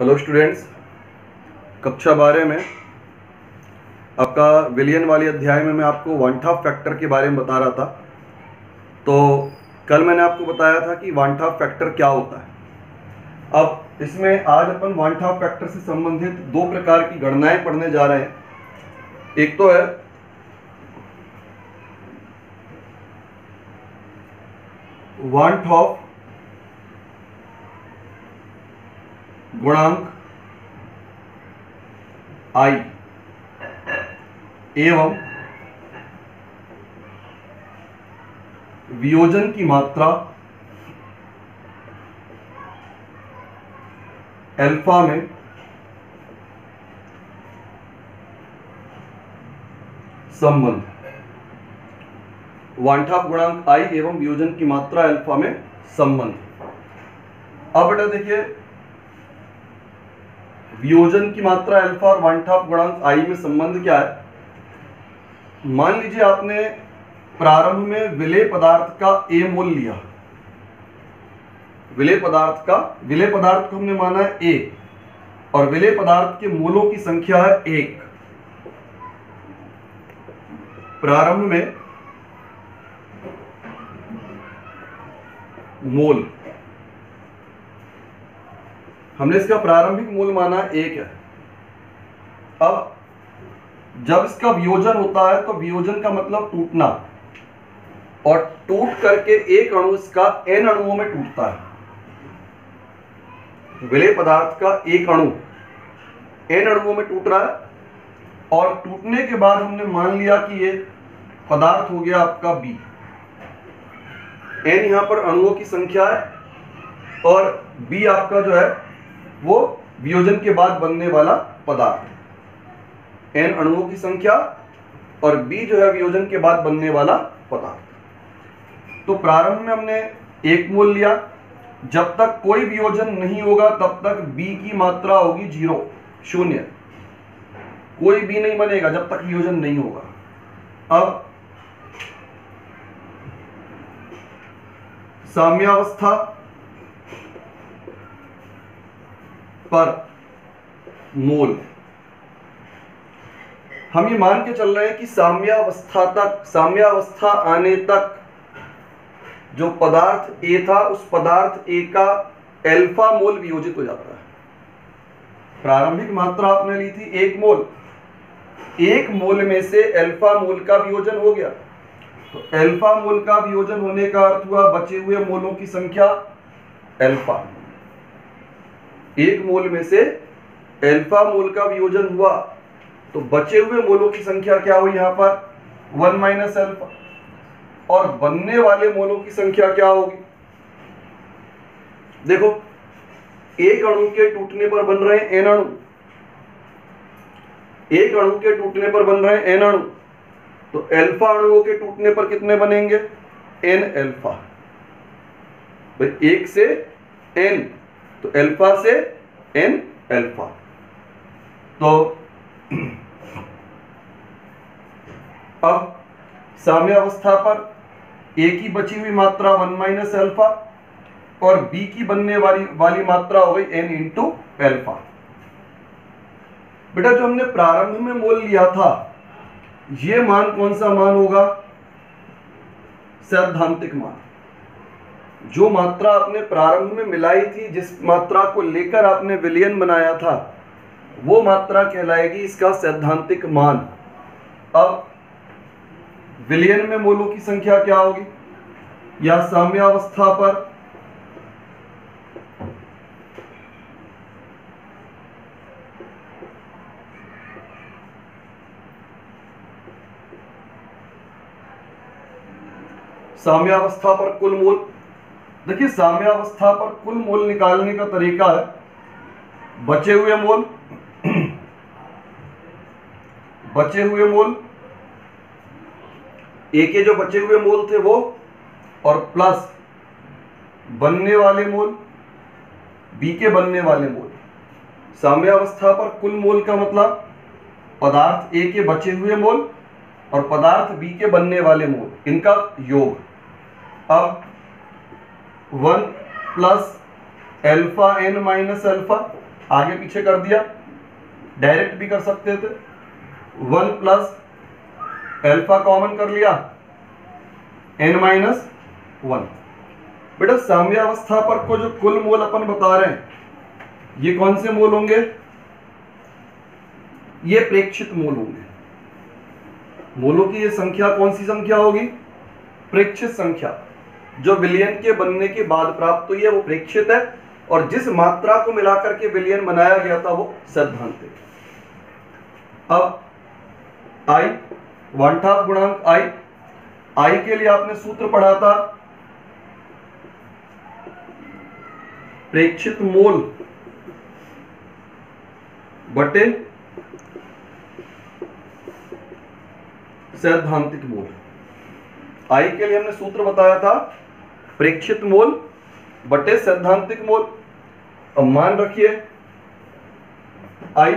Hello students, कक्षा 12 में आपका विलियन वाले अध्याय में मैं आपको वन हाफ फैक्टर के बारे में बता रहा था। तो कल मैंने आपको बताया था कि वन हाफ फैक्टर क्या होता है। अब इसमें आज अपन वन हाफ फैक्टर से संबंधित दो प्रकार की गणनाएं पढ़ने जा रहे हैं। एक तो है वन हाफ गुणांक I एवं वियोजन की मात्रा अल्फा में संबंध। वन हाफ गुणांक I एवं वियोजन की मात्रा अल्फा में संबंध। अब बेटा देखिए, वियोजन की मात्रा अल्फा और वन हाफ गुणांक I में संबंध क्या है। मान लीजिए आपने प्रारंभ में विलेय पदार्थ का A मोल लिया। विलेय पदार्थ को हमने माना है A और विलेय पदार्थ के मोलों की संख्या है 1। प्रारंभ में मोल, हमने इसका प्रारंभिक मूल माना 1 है। अब जब इसका वियोजन होता है तो वियोजन का मतलब टूटना, और टूट करके एक अणु इसका n अणुओं में टूटता है। विलेय पदार्थ का एक अणु n अणुओं में टूट रहा है, और टूटने के बाद हमने मान लिया कि ये पदार्थ हो गया आपका B। n यहां पर अणुओं की संख्या है और B आपका जो है वो वियोजन के बाद बनने वाला पदार्थ। n अणुओं की संख्या और B जो है वियोजन के बाद बनने वाला पदार्थ। तो प्रारंभ में हमने 1 मोल लिया। जब तक कोई वियोजन नहीं होगा तब तक B की मात्रा होगी 0, 0। कोई B नहीं बनेगा जब तक वियोजन नहीं होगा। अब साम्यावस्था पर मोल, हम ये मान के चल रहे हैं कि साम्यावस्था आने तक जो पदार्थ A था उस पदार्थ A का अल्फा मोल वियोजित हो जाता है। प्रारंभिक मात्रा आपने ली थी 1 मोल, 1 मोल में से अल्फा मोल का वियोजन हो गया। तो अल्फा मोल का वियोजन होने का अर्थ हुआ बचे हुए मोलों की संख्या अल्फा। 1 मोल में से अल्फा मोल का वियोजन हुआ तो बचे हुए मोलों की संख्या क्या हुई यहां पर 1 माइनस अल्फा, और बनने वाले मोलों की संख्या क्या होगी। देखो, एक अणु के टूटने पर बन रहे हैं n अणु, एक अणु के टूटने पर बन रहे हैं n अणु, तो अल्फा अणुओं के टूटने पर कितने बनेंगे n अल्फा। भाई 1 से n, तो अल्फा से n अल्फा। तो अब साम्यावस्था पर A की बची हुई मात्रा 1 माइनस अल्फा और B की बनने वाली मात्रा हो गई n इंटू अल्फा। बेटा जो हमने प्रारंभ में मोल लिया था ये मान कौन सा मान होगा, सैद्धांतिक मान। जो मात्रा आपने प्रारंभ में मिलाई थी, जिस मात्रा को लेकर आपने विलयन बनाया था, वो मात्रा कहलाएगी इसका सैद्धांतिक मान। अब विलयन में मोलों की संख्या क्या होगी, या साम्यावस्था पर कुल मोल। देखिए, साम्यावस्था पर कुल मोल निकालने का तरीका है बचे हुए मोल A के जो बचे हुए मोल थे वो, और प्लस बनने वाले मोल B के बनने वाले मोल। साम्यावस्था पर कुल मोल का मतलब पदार्थ A के बचे हुए मोल और पदार्थ B के बनने वाले मोल, इनका योग। अब 1 plus alpha n minus alpha, आगे पीछे कर दिया, डायरेक्ट भी कर सकते थे। 1 प्लस एल्फा कॉमन कर लिया, n-1। बेटा साम्यावस्था पर को जो कुल मोल अपन बता रहे हैं, ये कौन से मोल होंगे? ये प्रेक्षित मोल होंगे। मोलों की ये संख्या कौन सी संख्या होगी? प्रेक्षित संख्या। जो विलयन के बनने के बाद प्राप्त हुई है वो प्रेक्षित है, और जिस मात्रा को मिलाकर के विलयन बनाया गया था वो सैद्धांतिक। अब I, 1/2 गुणांक I के लिए आपने सूत्र पढ़ा था प्रेक्षित मोल बटे सैद्धांतिक मोल। I के लिए हमने सूत्र बताया था प्रेक्षित मोल बटे सैद्धांतिक मोल। अब मान रखिए I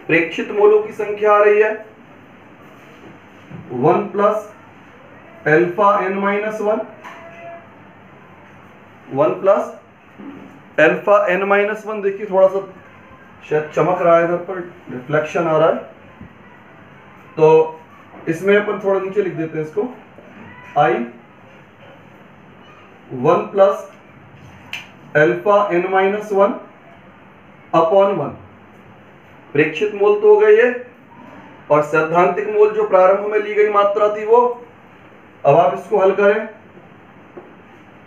प्रेक्षित मोलों की संख्या आ रही है 1 plus alpha n-1, 1 plus alpha n-1। देखिए थोड़ा सा शायद चमक रहा है, इधर पर रिफ्लेक्शन आ रहा है, तो इसमें अपन थोड़ा नीचे लिख देते हैं इसको। I 1 plus alpha n-1 upon 1। प्रेक्षित मोल तो हो गई है, और सैद्धांतिक मोल जो प्रारंभ में ली गई मात्रा थी वो। अब आप इसको हल करें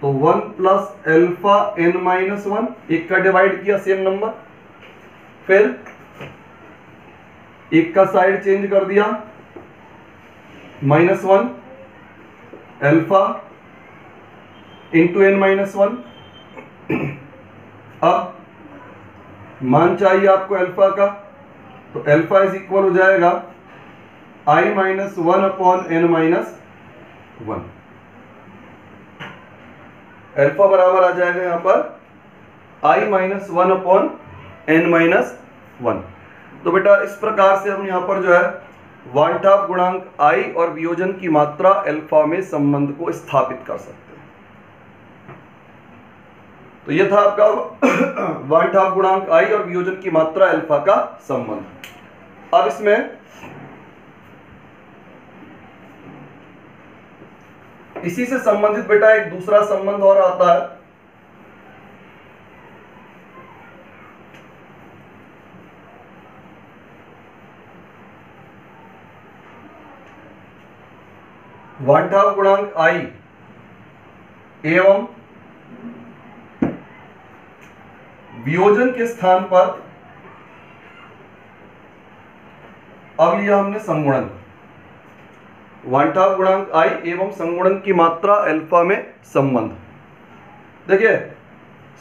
तो 1 प्लस एल्फा n-1, एक का डिवाइड किया सेम नंबर, फिर एक का साइड चेंज कर दिया, -1 एल्फा इंटू n-1। अब मान चाहिए आपको एल्फा का, तो एल्फा इज इक्वल हो जाएगा I-1 अपॉन n-1। एल्फा बराबर आ जाएगा यहां पर I-1 अपॉन n-1। तो बेटा इस प्रकार से हम यहां पर जो है 1/2 गुणांक I और वियोजन की मात्रा एल्फा में संबंध को स्थापित कर सकते हैं। तो यह था आपका 1/2 गुणांक I और वियोजन की मात्रा एल्फा का संबंध। अब इसमें इसी से संबंधित बेटा एक दूसरा संबंध और आता है, वांठाव गुणांक I एवं वियोजन के स्थान पर अब लिया हमने संगुणन। वांठाव गुणांक I एवं संगुणन की मात्रा एल्फा में संबंध। देखिए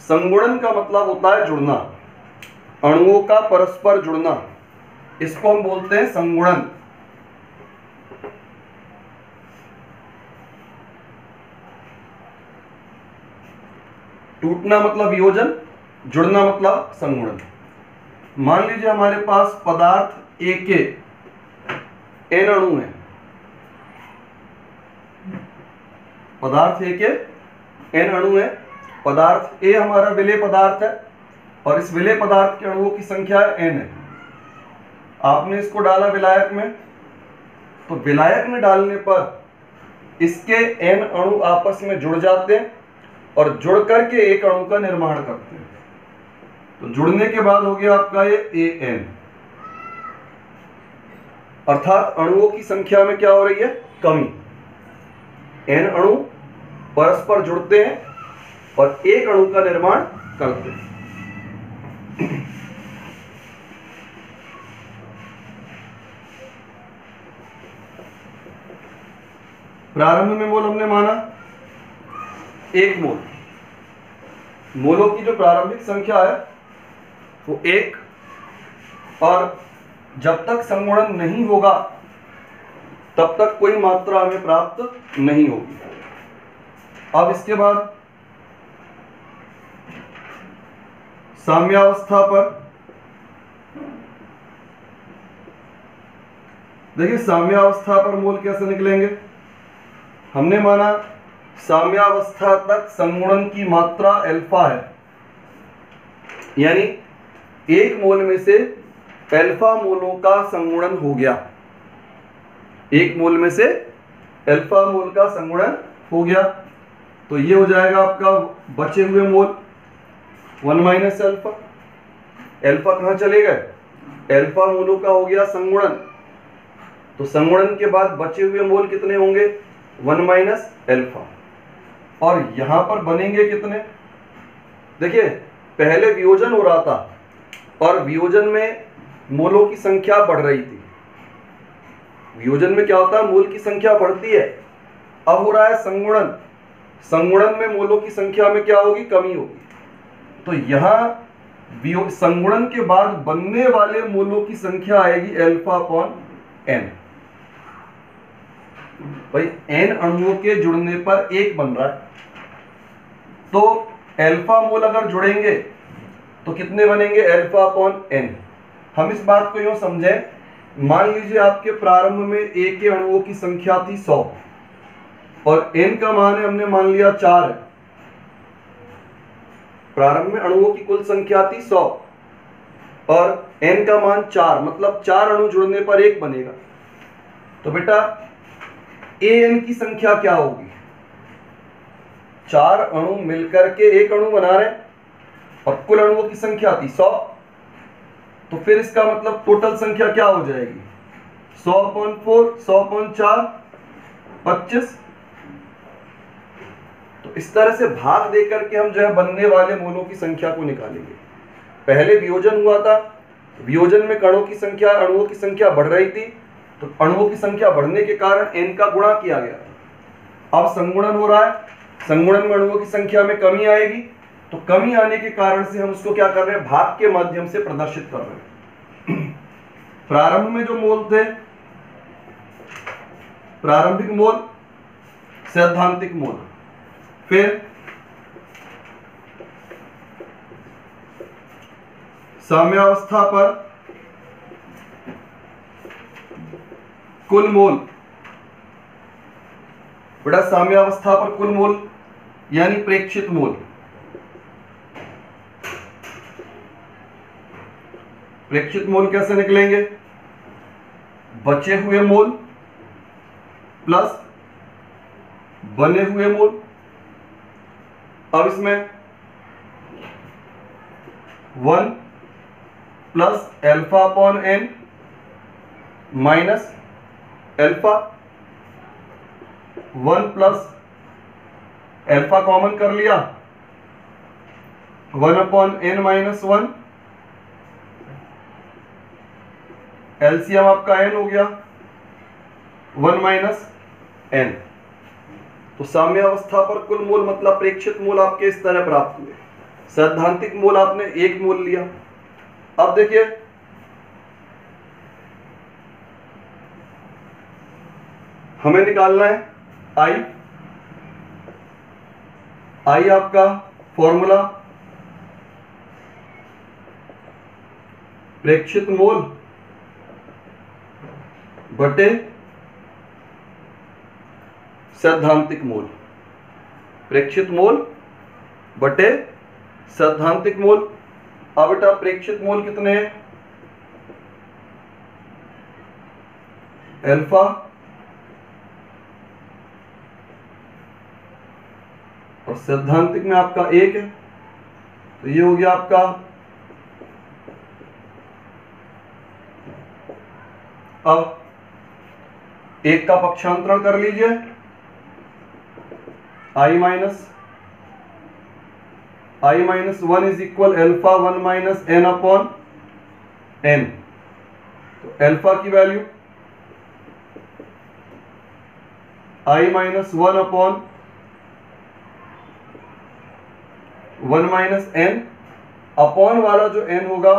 संगुणन का मतलब होता है जुड़ना, अणुओं का परस्पर जुड़ना, इसको हम बोलते हैं संगुणन। टूटना मतलब वियोजन, जुड़ना मतलब संगुणन। मान लीजिए हमारे पास पदार्थ A के n अणु हैं, पदार्थ A के n अणु है। पदार्थ A हमारा विलेय पदार्थ है और इस विलेय पदार्थ के अणुओं की संख्या n है। आपने इसको डाला विलायक में, तो विलायक में डालने पर इसके n अणु आपस में जुड़ जाते हैं और जुड़ करके एक अणु का निर्माण करते हैं। तो जुड़ने के बाद हो गया आपका ये An, अर्थात अणुओं की संख्या में क्या हो रही है? कमी। n अणु परस्पर जुड़ते हैं और एक अणु का निर्माण करते हैं। प्रारंभ में मोल हमने माना 1 मोल। मोलों की जो प्रारंभिक संख्या है वो 1, और जब तक संगुणन नहीं होगा तब तक कोई मात्रा हमें प्राप्त नहीं होगी। अब इसके बाद साम्यावस्था पर देखिए, साम्यावस्था पर मोल कैसे निकलेंगे? हमने माना साम्यावस्था तक संगुणन की मात्रा एल्फा है, यानी एक मोल में से अल्फा मोलों का संगुणन हो गया, एक मोल में से अल्फा मोल का संगुणन हो गया। तो ये हो जाएगा आपका बचे हुए मोल 1 माइनस अल्फा। अल्फा कहाँ चले गए, अल्फा मोलों का हो गया संगुणन, तो संगुणन के बाद बचे हुए मोल कितने होंगे 1 माइनस अल्फा। और यहां पर बनेंगे कितने, देखिए पहले वियोजन हो रहा था और वियोजन में मोलों की संख्या बढ़ रही थी। वियोजन में क्या होता है, मोल की संख्या बढ़ती है। अब हो रहा है संगुणन, संगुणन में मोलों की संख्या में क्या होगी, कमी होगी। तो यहां संगुणन के बाद बनने वाले मोलों की संख्या आएगी अल्फा अपॉन एन। भाई एन अणुओं के जुड़ने पर एक बन रहा है, तो अल्फा मोल अगर जुड़ेंगे तो कितने बनेंगे, अल्फा अपॉन एन। हम इस बात को यूं समझें, मान लीजिए आपके प्रारंभ में ए के अणुओं की संख्या थी 100 और एन का मान है हमने मान लिया 4 है। प्रारंभ में अणुओं की कुल संख्या थी 100 और एन का मान 4, मतलब 4 अणु जुड़ने पर एक बनेगा। तो बेटा ए एन की संख्या क्या होगी, 4 अणु मिलकर के एक अणु बना रहे और कुल अणुओं की संख्या थी 100, तो फिर इसका मतलब टोटल संख्या क्या हो जाएगी 100/4, 100/4 25। तो इस तरह से भाग देकर के हम जो है बनने वाले मोलों की संख्या को निकालेंगे। पहले वियोजन हुआ था, वियोजन में कणों की संख्या, अणुओं की संख्या बढ़ रही थी, तो अणुओं की संख्या बढ़ने के कारण एन का गुणा किया गया। अब संगुणन हो रहा है, संगुणन में अणुओं की संख्या में कमी आएगी, तो कमी आने के कारण से हम उसको क्या कर रहे हैं, भाग के माध्यम से प्रदर्शित कर रहे हैं। प्रारंभ में जो मोल थे, प्रारंभिक मोल, सैद्धांतिक मोल, फिर साम्यावस्था पर कुल मोल। बेटा साम्यावस्था पर कुल मोल यानी प्रेक्षित मोल। प्रेक्षित मोल कैसे निकलेंगे, बचे हुए मोल प्लस बने हुए मोल। अब इसमें 1 plus alpha upon n minus alpha, 1 plus alpha common कर लिया, 1 अपॉन एन माइनस 1, एलसीएम आपका एन हो गया 1 माइनस एन। तो साम्यावस्था पर कुल मोल मतलब प्रेक्षित मोल आपके इस तरह प्राप्त हुए। सैद्धांतिक मोल आपने एक मोल लिया। अब देखिए हमें निकालना है आई। आई आपका फॉर्मूला प्रेक्षित मोल बटे सैद्धांतिक मोल, प्रेक्षित मोल बटे सैद्धांतिक मोल। अब बेटा प्रेक्षित मोल कितने हैं, अल्फा और सैद्धांतिक में आपका 1 है, तो ये हो गया आपका अब 1 का पक्षांतरण कर लीजिए, i minus 1 is equal alpha 1 minus n upon n. तो अल्फा की value i minus 1 upon 1 minus n, upon वाला जो एन होगा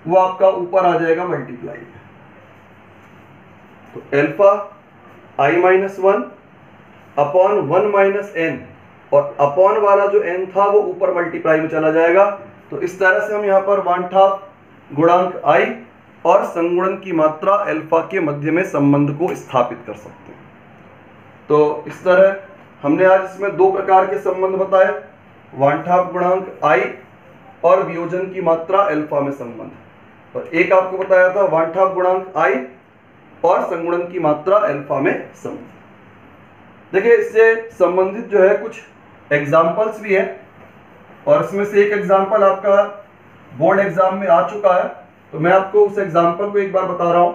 वो आपका ऊपर आ जाएगा मल्टीप्लाई में। तो अल्फा आई माइनस 1 अपॉन 1 माइनस एन, और अपॉन वाला जो एन था वो ऊपर मल्टीप्लाई में चला जाएगा। तो इस तरह से हम यहाँ पर 1/2 गुणांक आई और संगुणन की मात्रा अल्फा के मध्य में संबंध को स्थापित कर सकते हैं। तो इस तरह हमने आज इसमें 2 प्रकार के संबंध बताए, 1/2 गुणांक आई और वियोजन की मात्रा अल्फा में संबंध। और एक आपको बताया था वांछाप गुणांक आई और संगुणन की मात्रा अल्फा में संबंध। देखिए इससे संबंधित जो है कुछ एग्जाम्पल्स भी हैं, और इसमें से एक एग्जाम्पल आपका बोर्ड एग्जाम में आ चुका है, तो मैं आपको उस एग्जाम्पल को एक बार बता रहा हूं।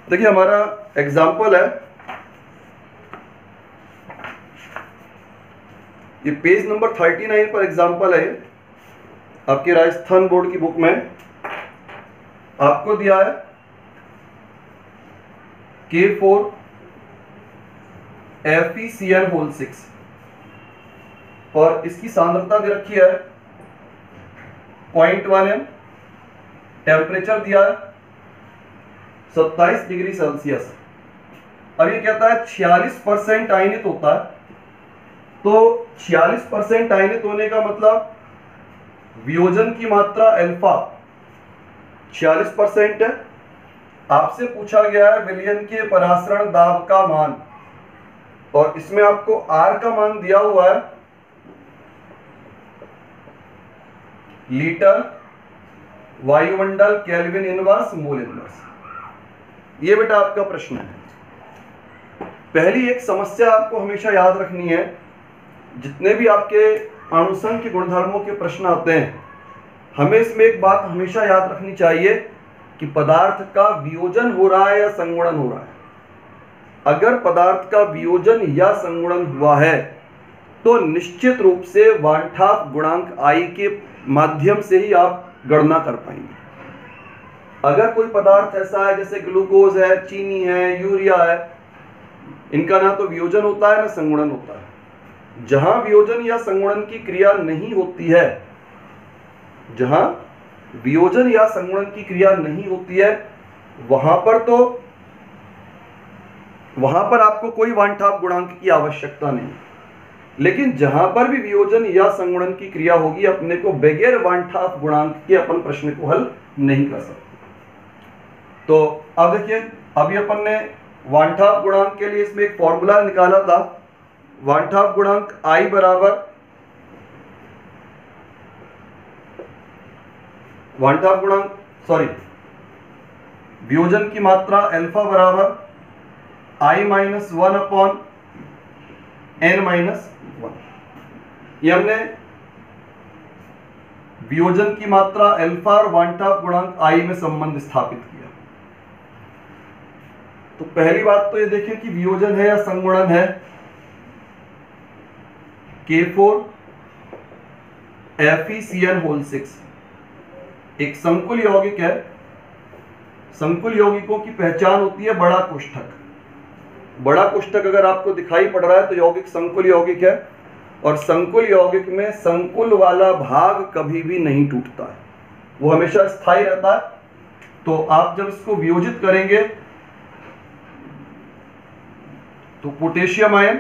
देखिए हमारा एग्जाम्पल है, ये पेज नंबर 39 पर एग्जाम्पल है, आपके राजस्थान बोर्ड की बुक में आपको दिया है K4 FeCN होल 6 और इसकी सांद्रता दे रखी है 0.1 m, टेम्परेचर दिया है 27 डिग्री सेल्सियस। अब ये कहता है 46% आयनित होता है, तो 46% आयनित होने का मतलब वियोजन की मात्रा अल्फा 46% है। आपसे पूछा गया है विलयन के परासरण दाब का मान, और इसमें आपको R का मान दिया हुआ है लीटर वायुमंडल केल्विन इनवर्स मोल इनवर्स। ये बेटा आपका प्रश्न है। पहली एक समस्या आपको हमेशा याद रखनी है, जितने भी आपके अणुसंघ के गुणधर्मों के प्रश्न आते हैं, हमें इसमें एक बात हमेशा याद रखनी चाहिए कि पदार्थ का वियोजन हो रहा है या संगुणन हो रहा है। अगर पदार्थ का वियोजन या संगुणन हुआ है तो निश्चित रूप से वांछाप गुणांक I के माध्यम से ही आप गणना कर पाएंगे। अगर कोई पदार्थ ऐसा है जैसे ग्लूकोज है, चीनी है, यूरिया है, इनका ना तो वियोजन होता है ना संगुणन होता है। जहां वियोजन या संगुणन की क्रिया नहीं होती है, जहां वियोजन या संगुणन की क्रिया नहीं होती है, वहां पर आपको कोई वांछाप गुणांक की आवश्यकता नहीं। लेकिन जहां पर भी वियोजन या संगुणन की क्रिया होगी, अपने को बगैर वांछाप गुणांक के अपन प्रश्न को हल नहीं कर सकते। तो अब देखिए, अभी अपन ने वांछाप गुणांक के लिए इसमें एक फॉर्मूला निकाला था। वांछाप गुणांक I बराबर वियोजन की मात्रा अल्फा बराबर I-1/n-1। ये हमने वियोजन की मात्रा अल्फा और वांछाप गुणांक I में संबंध स्थापित किया। तो पहली बात तो ये देखें कि वियोजन है या संगुणन है। K4 FeCN होल 6 एक संकुल यौगिक है। संकुल यौगिकों की पहचान होती है बड़ा कोष्ठक। बड़ा कोष्ठक अगर आपको दिखाई पड़ रहा है तो यौगिक संकुल यौगिक है, और संकुल यौगिक में संकुल वाला भाग कभी भी नहीं टूटता है, वो हमेशा स्थायी रहता है। तो आप जब इसको वियोजित करेंगे तो potassium ion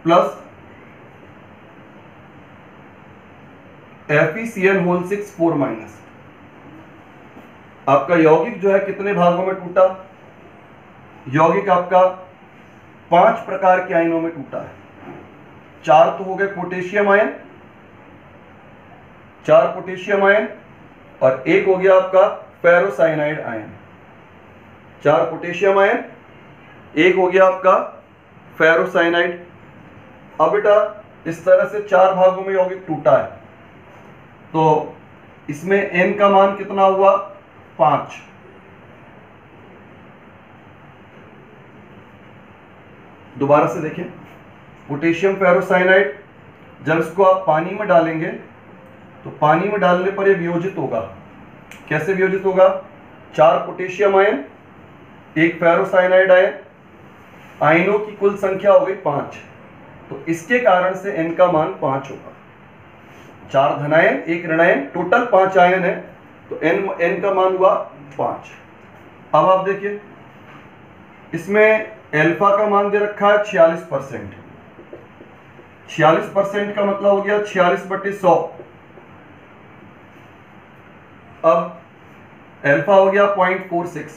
plus FeCN whole 6 4 minus, आपका यौगिक जो है कितने भागों में टूटा? यौगिक आपका 5 प्रकार के आयनों में टूटा है। 4 तो हो गए पोटेशियम आयन, 4 पोटेशियम आयन, और एक हो गया आपका फेरोसाइनाइड आयन। 4 पोटेशियम आयन, एक हो गया आपका फेरोसाइनाइड। अब बेटा इस तरह से 4 भागों में यौगिक टूटा है, तो इसमें n का मान कितना हुआ? 5। दोबारा से देखें, पोटेशियम फेरोसाइनाइड जब इसको आप पानी में डालेंगे तो पानी में डालने पर यह वियोजित होगा। कैसे वियोजित होगा? 4 पोटेशियम आयन, एक फेरोसाइनाइड आयन, आयनों की कुल संख्या हो गई 5, तो इसके कारण से n का मान 5 होगा। 4 धनायन, 1 ऋणायन, टोटल 5 आयन है, तो n का मान हुआ 5। अब आप देखिए, इसमें अल्फा का मान दे रखा है 46%। 46% का मतलब हो गया 46/100। अब अल्फा हो गया 0.46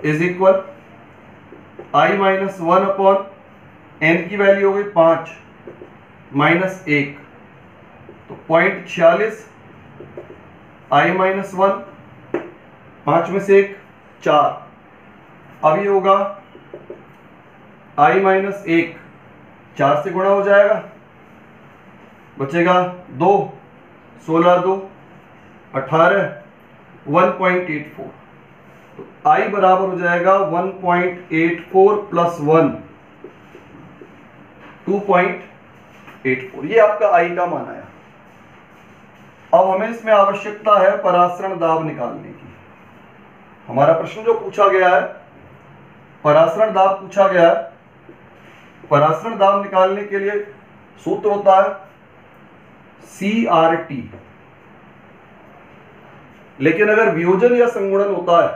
is equal i minus 1 upon n की वैल्यू हो गई 5 माइनस 1, तो 0.46 आई माइनस 1, 5 में से 1 4, अब ये होगा आई माइनस 1 4 से गुणा हो जाएगा, बचेगा 2, 16 2 18, 1.84, तो आई बराबर हो जाएगा 1.84 प्लस 1 2.84, ये आपका आई का मान आया। अब हमें इसमें आवश्यकता है परासरण दाब निकालने की। हमारा प्रश्न जो पूछा गया है, परासरण दाब पूछा गया है। परासरण दाब निकालने के लिए सूत्र होता है CRT, लेकिन अगर वियोजन या संगुणन होता है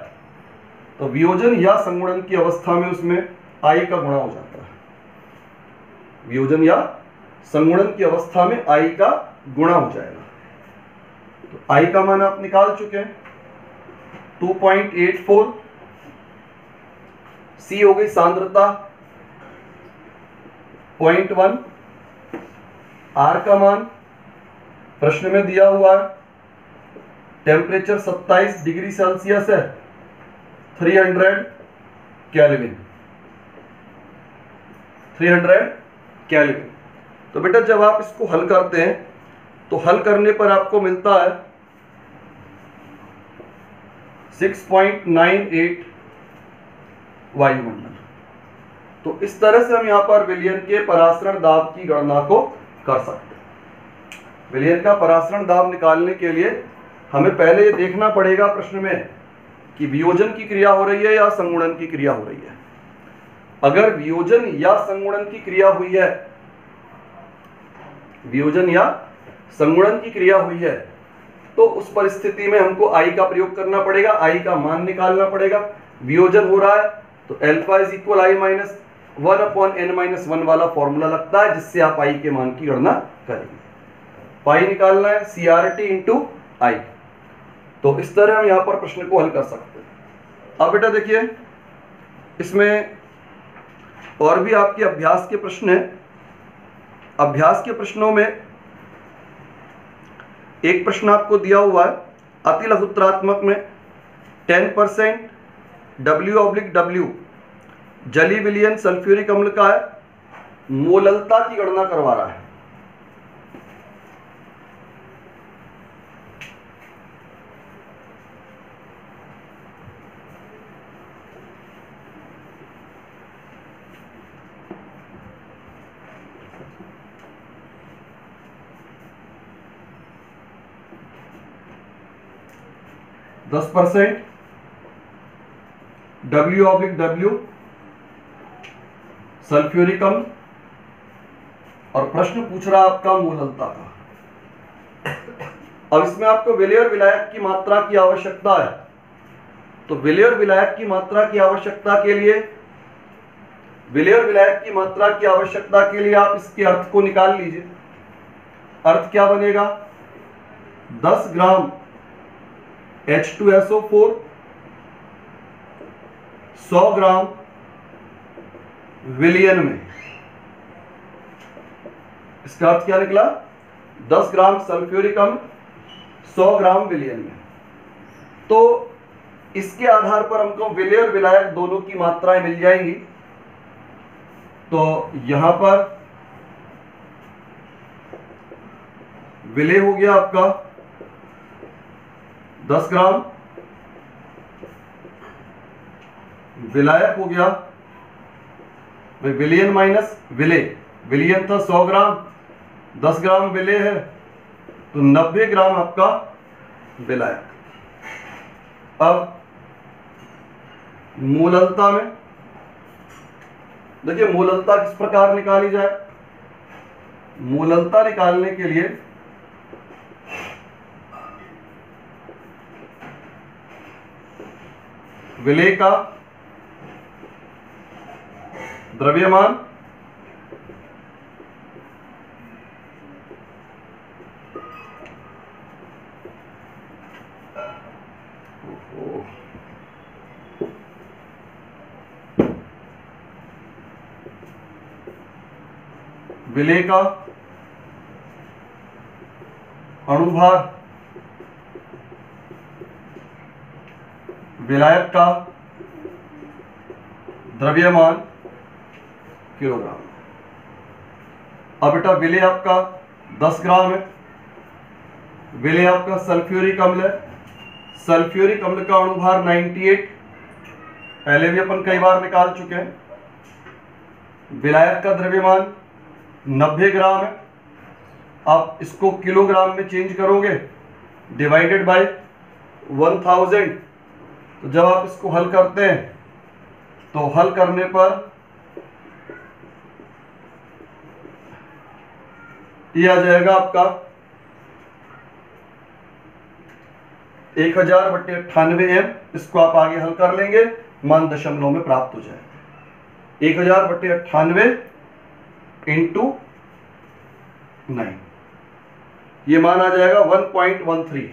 तो वियोजन या संगुणन की अवस्था में उसमें आई का गुणा हो जाता है। वियोजन या संगुणन की अवस्था में आई का गुणा हो जाएगा। तो आई का मान आप निकाल चुके हैं 2.84, सी हो गई सांद्रता 0.1, आर का मान प्रश्न में दिया हुआ है, टेम्परेचर 27 डिग्री सेल्सियस है, 300 केल्विन, 300 केल्विन। तो बेटा जब आप इसको हल करते हैं तो हल करने पर आपको मिलता है 6.98 वायुमंडल। तो इस तरह से हम यहां पर विलयन के परासरण दाब की गणना को कर सकते हैं। विलयन का परासरण दाब निकालने के लिए हमें पहले ये देखना पड़ेगा प्रश्न में कि वियोजन की क्रिया हो रही है या संगुणन की क्रिया हो रही है। अगर वियोजन या संगुणन की क्रिया हुई है, वियोजन या संगुणन की क्रिया हुई है, तो उस परिस्थिति में हमको आई का प्रयोग करना पड़ेगा, आई का मान निकालना पड़ेगा। वियोजन हो रहा है तो alpha is equal i minus 1 upon n minus 1 वाला फॉर्मूला लगता है, जिससे आप आई के मान की गणना करेंगे। पाई निकालना है CRT इंटू आई। तो इस तरह हम यहां पर प्रश्न को हल कर सकते हैं। अब बेटा देखिए, इसमें और भी आपके अभ्यास के प्रश्न हैं। अभ्यास के प्रश्नों में एक प्रश्न आपको दिया हुआ है, अति लघुत्रात्मक में 10% W/W जलीय विलयन सल्फ्यूरिक अम्ल का है, मोललता की गणना करवा रहा है। %, W/W सल्फ्यूरिक अम्ल, और प्रश्न पूछ रहा आपका मोललता का। अब इसमें आपको विलेय और विलायक की मात्रा की आवश्यकता है। तो विलेय और विलायक की मात्रा की आवश्यकता के लिए, विलेय और विलायक की मात्रा की आवश्यकता के लिए आप इसके अर्थ को निकाल लीजिए। अर्थ क्या बनेगा? 10 ग्राम H2SO4 100 ग्राम विलयन में। इसका अर्थ क्या निकला? 10 ग्राम सल्फ्यूरिक अम्ल 100 ग्राम विलयन में। तो इसके आधार पर हमको विलेय और विलायक दोनों की मात्राएं मिल जाएंगी। तो यहां पर विलेय हो गया आपका 10 ग्राम, विलायक हो गया विलयन माइनस विलेय। विलयन था 100 ग्राम, 10 ग्राम विलेय है, तो 90 ग्राम आपका विलायक। अब मोललता में देखिए, मोललता किस प्रकार निकाली जाए। मोललता निकालने के लिए विलेय का द्रव्यमान विलेय का अणुभार विलायक का द्रव्यमान किलोग्राम। अब बेटा विलेय आपका 10 ग्राम है। विलेय आपका सल्फ्यूरिक अम्ल है। सल्फ्यूरिक अम्ल का अणुभार 98, पहले भी अपन कई बार निकाल चुके हैं। विलायक का द्रव्यमान 90 ग्राम है। आप इसको किलोग्राम में चेंज करोगे, डिवाइडेड बाय 1000। तो जब आप इसको हल करते हैं तो हल करने पर ये आ जाएगा आपका 1000/98 m। इसको आप आगे हल कर लेंगे, मान दशमलव में प्राप्त हो जाएगा। 1000/98 इंटू 9, ये मान आ जाएगा 1.13।